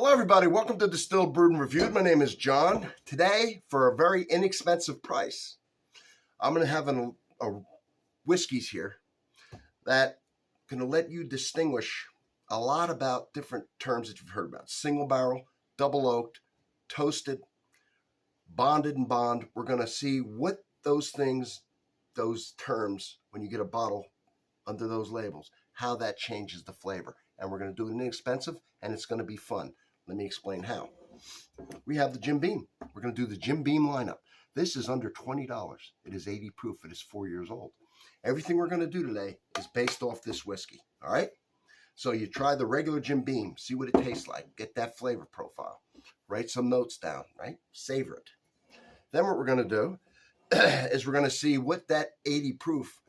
Hello everybody, welcome to Distilled Brewed and Reviewed. My name is John. Today, for a very inexpensive price, I'm going to have a whiskeys here that going to let you distinguish a lot about different terms that you've heard about. Single barrel, double oaked, toasted, bonded and bond. We're going to see what those things, those terms, when you get a bottle under those labels, how that changes the flavor. And we're going to do it inexpensive, and it's going to be fun. Let me explain how. We have the Jim Beam. We're going to do the Jim Beam lineup. This is under $20. It is 80 proof. It is 4 years old. Everything we're going to do today is based off this whiskey. All right? So you try the regular Jim Beam. See what it tastes like. Get that flavor profile. Write some notes down, right? Savor it. Then what we're going to do is we're going to see what that 80 proof,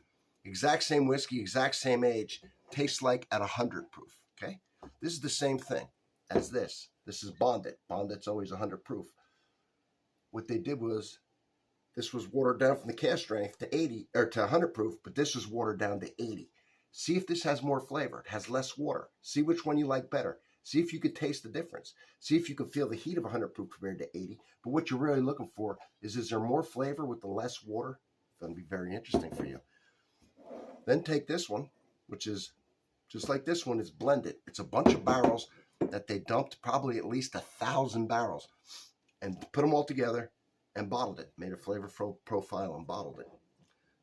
exact same whiskey, exact same age, tastes like at 100 proof. Okay? This is the same thing as this. This is bonded. Bonded's always 100 proof. What they did was, this was watered down from the cask strength to 80 or to 100 proof, but this was watered down to 80. See if this has more flavor. It has less water. See which one you like better. See if you could taste the difference. See if you can feel the heat of 100 proof compared to 80. But what you're really looking for is there more flavor with the less water? It's going to be very interesting for you. Then take this one, which is just like this one. It's blended. It's a bunch of barrels that they dumped, probably at least 1,000 barrels, and put them all together and bottled it. Made a flavor profile and bottled it.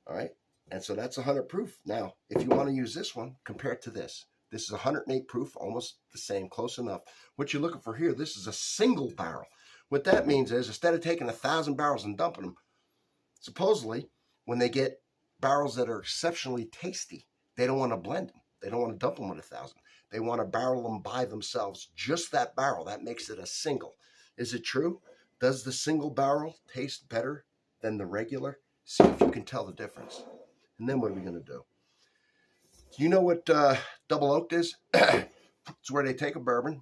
All right, and so that's 100 proof. Now, if you want to use this one, compare it to this. This is 108 proof, almost the same, close enough. What you're looking for here, this is a single barrel. What that means is, instead of taking 1,000 barrels and dumping them, supposedly, when they get barrels that are exceptionally tasty, they don't want to blend them. They don't want to dump them with 1,000. They want to barrel them by themselves, just that barrel. That makes it a single. Is it true? Does the single barrel taste better than the regular? See if you can tell the difference. And then what are we going to do? You know what double oaked is? It's where they take a bourbon.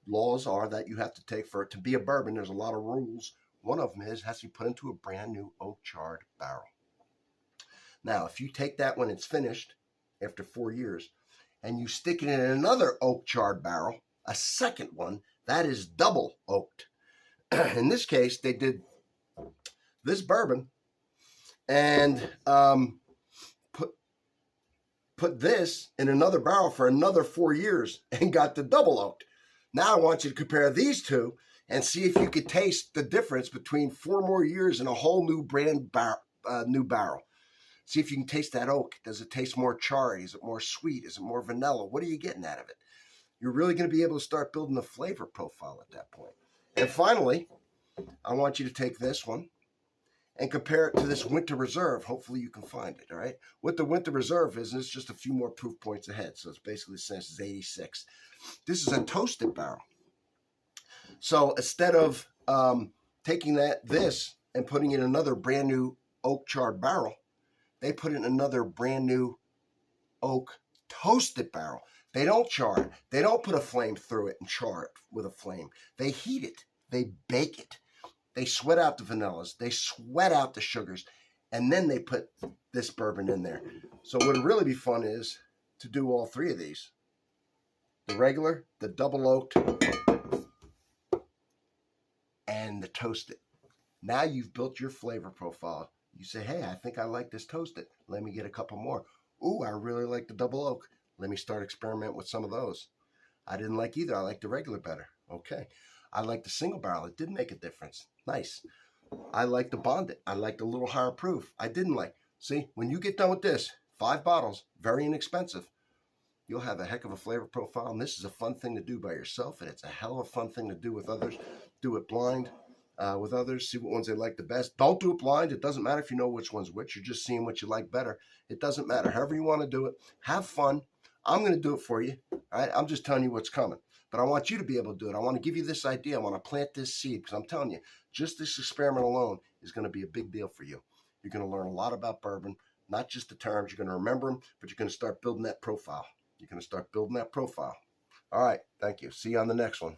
Laws are that you have to take, for it to be a bourbon, there's a lot of rules. One of them is it has to be put into a brand new oak charred barrel. Now, if you take that when it's finished, after 4 years, and you stick it in another oak charred barrel, a second one, that is double oaked. In this case, they did this bourbon and put this in another barrel for another 4 years and got the double oaked. Now I want you to compare these two and see if you could taste the difference between 4 more years and a whole new new barrel. See if you can taste that oak. Does it taste more charry? Is it more sweet? Is it more vanilla? What are you getting out of it? You're really going to be able to start building the flavor profile at that point. And finally, I want you to take this one and compare it to this Winter Reserve. Hopefully you can find it, all right? What the Winter Reserve is, it's just a few more proof points ahead. So it's basically the same as 86. This is a toasted barrel. So instead of taking this and putting in another brand new oak charred barrel, they put in another brand new oak toasted barrel. They don't char it. They don't put a flame through it and char it with a flame. They heat it. They bake it. They sweat out the vanillas. They sweat out the sugars. And then they put this bourbon in there. So what would really be fun is to do all 3 of these. The regular, the double oaked, and the toasted. Now you've built your flavor profile. You say, hey, I think I like this toasted. Let me get a couple more. Ooh, I really like the double oak. Let me start experimenting with some of those. I didn't like either. I like the regular better. Okay. I like the single barrel. It did make a difference. Nice. I like the bonded. I like the little higher proof. I didn't like. See, when you get done with this, 5 bottles, very inexpensive, you'll have a heck of a flavor profile. And this is a fun thing to do by yourself. And it's a hell of a fun thing to do with others. Do it blind. With others, see what ones they like the best. Don't do it blind. It doesn't matter if you know which one's which. You're just seeing what you like better. It doesn't matter. However you want to do it, have fun. I'm going to do it for you. All right? I'm just telling you what's coming. But I want you to be able to do it. I want to give you this idea. I want to plant this seed because I'm telling you, just this experiment alone is going to be a big deal for you. You're going to learn a lot about bourbon, not just the terms. You're going to remember them, but you're going to start building that profile. You're going to start building that profile. All right. Thank you. See you on the next one.